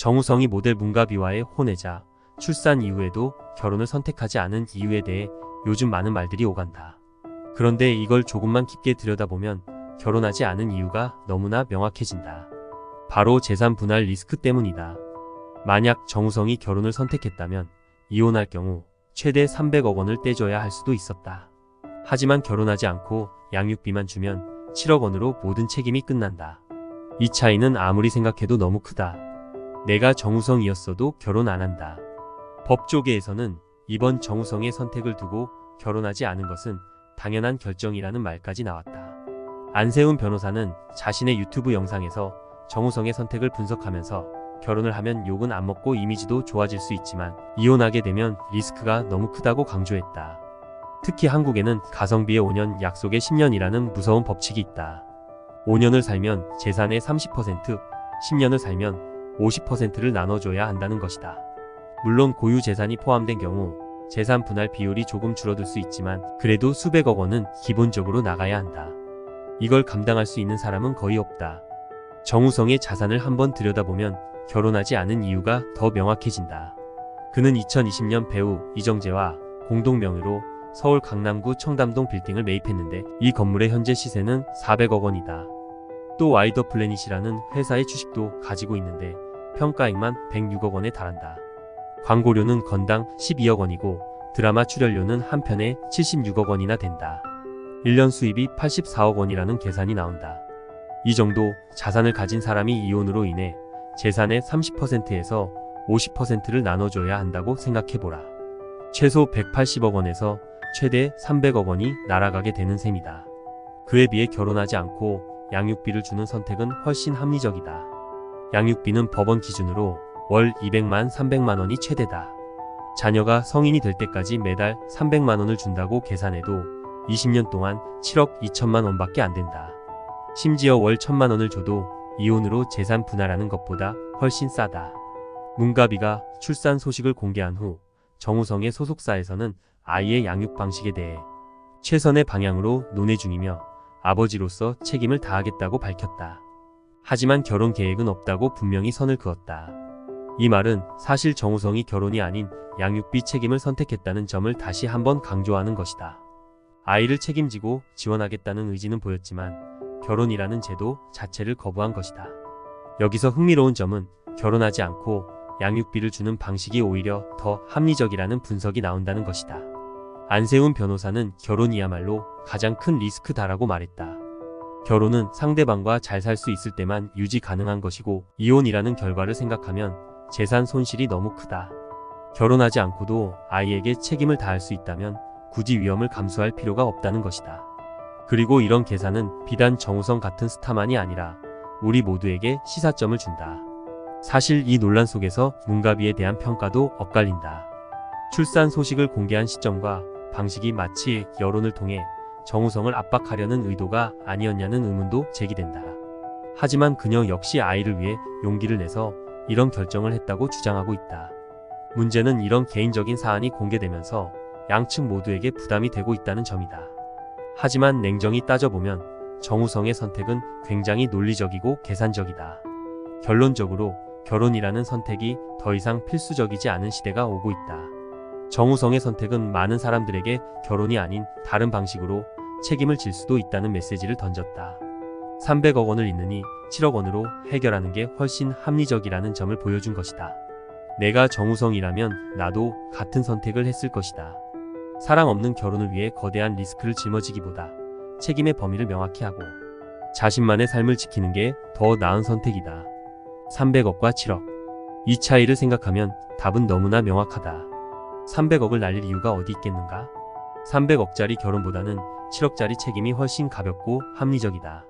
정우성이 모델 문가비와의 혼외자, 출산 이후에도 결혼을 선택하지 않은 이유에 대해 요즘 많은 말들이 오간다. 그런데 이걸 조금만 깊게 들여다보면 결혼하지 않은 이유가 너무나 명확해진다. 바로 재산 분할 리스크 때문이다. 만약 정우성이 결혼을 선택했다면 이혼할 경우 최대 300억 원을 떼줘야 할 수도 있었다. 하지만 결혼하지 않고 양육비만 주면 7억 원으로 모든 책임이 끝난다. 이 차이는 아무리 생각해도 너무 크다. 내가 정우성이었어도 결혼 안 한다. 법조계에서는 이번 정우성의 선택을 두고 결혼하지 않은 것은 당연한 결정이라는 말까지 나왔다. 안세훈 변호사는 자신의 유튜브 영상에서 정우성의 선택을 분석하면서 결혼을 하면 욕은 안 먹고 이미지도 좋아질 수 있지만 이혼하게 되면 리스크가 너무 크다고 강조했다. 특히 한국에는 가성비의 5년 약속의 10년이라는 무서운 법칙이 있다. 5년을 살면 재산의 30%, 10년을 살면 50%를 나눠줘야 한다는 것이다. 물론 고유 재산이 포함된 경우 재산 분할 비율이 조금 줄어들 수 있지만 그래도 수백억 원은 기본적으로 나가야 한다. 이걸 감당할 수 있는 사람은 거의 없다. 정우성의 자산을 한번 들여다보면 결혼하지 않은 이유가 더 명확해진다. 그는 2020년 배우 이정재와 공동 명의로 서울 강남구 청담동 빌딩을 매입했는데 이 건물의 현재 시세는 400억 원이다. 또 와이더 플래닛이라는 회사의 주식도 가지고 있는데 평가액만 106억 원에 달한다. 광고료는 건당 12억 원이고 드라마 출연료는 한 편에 76억 원이나 된다. 1년 수입이 84억 원이라는 계산이 나온다. 이 정도 자산을 가진 사람이 이혼으로 인해 재산의 30%에서 50%를 나눠줘야 한다고 생각해보라. 최소 180억 원에서 최대 300억 원이 날아가게 되는 셈이다. 그에 비해 결혼하지 않고 양육비를 주는 선택은 훨씬 합리적이다. 양육비는 법원 기준으로 월 200만 300만 원이 최대다. 자녀가 성인이 될 때까지 매달 300만 원을 준다고 계산해도 20년 동안 7억 2천만 원밖에 안 된다. 심지어 월 1천만 원을 줘도 이혼으로 재산 분할하는 것보다 훨씬 싸다. 문가비가 출산 소식을 공개한 후 정우성의 소속사에서는 아이의 양육 방식에 대해 최선의 방향으로 논의 중이며 아버지로서 책임을 다하겠다고 밝혔다. 하지만 결혼 계획은 없다고 분명히 선을 그었다. 이 말은 사실 정우성이 결혼이 아닌 양육비 책임을 선택했다는 점을 다시 한번 강조하는 것이다. 아이를 책임지고 지원하겠다는 의지는 보였지만 결혼이라는 제도 자체를 거부한 것이다. 여기서 흥미로운 점은 결혼하지 않고 양육비를 주는 방식이 오히려 더 합리적이라는 분석이 나온다는 것이다. 안세훈 변호사는 결혼이야말로 가장 큰 리스크다라고 말했다. 결혼은 상대방과 잘 살 수 있을 때만 유지 가능한 것이고 이혼이라는 결과를 생각하면 재산 손실이 너무 크다. 결혼하지 않고도 아이에게 책임을 다할 수 있다면 굳이 위험을 감수할 필요가 없다는 것이다. 그리고 이런 계산은 비단 정우성 같은 스타만이 아니라 우리 모두에게 시사점을 준다. 사실 이 논란 속에서 문가비에 대한 평가도 엇갈린다. 출산 소식을 공개한 시점과 방식이 마치 여론을 통해 정우성을 압박하려는 의도가 아니었냐는 의문도 제기된다. 하지만 그녀 역시 아이를 위해 용기를 내서 이런 결정을 했다고 주장하고 있다. 문제는 이런 개인적인 사안이 공개되면서 양측 모두에게 부담이 되고 있다는 점이다. 하지만 냉정히 따져보면 정우성의 선택은 굉장히 논리적이고 계산적이다. 결론적으로 결혼이라는 선택이 더 이상 필수적이지 않은 시대가 오고 있다. 정우성의 선택은 많은 사람들에게 결혼이 아닌 다른 방식으로 책임을 질 수도 있다는 메시지를 던졌다. 300억 원을 잇느니 7억 원으로 해결하는 게 훨씬 합리적이라는 점을 보여준 것이다. 내가 정우성이라면 나도 같은 선택을 했을 것이다. 사랑 없는 결혼을 위해 거대한 리스크를 짊어지기보다 책임의 범위를 명확히 하고 자신만의 삶을 지키는 게 더 나은 선택이다. 300억과 7억. 이 차이를 생각하면 답은 너무나 명확하다. 300억을 날릴 이유가 어디 있겠는가? 300억짜리 결혼보다는 7억짜리 책임이 훨씬 가볍고 합리적이다.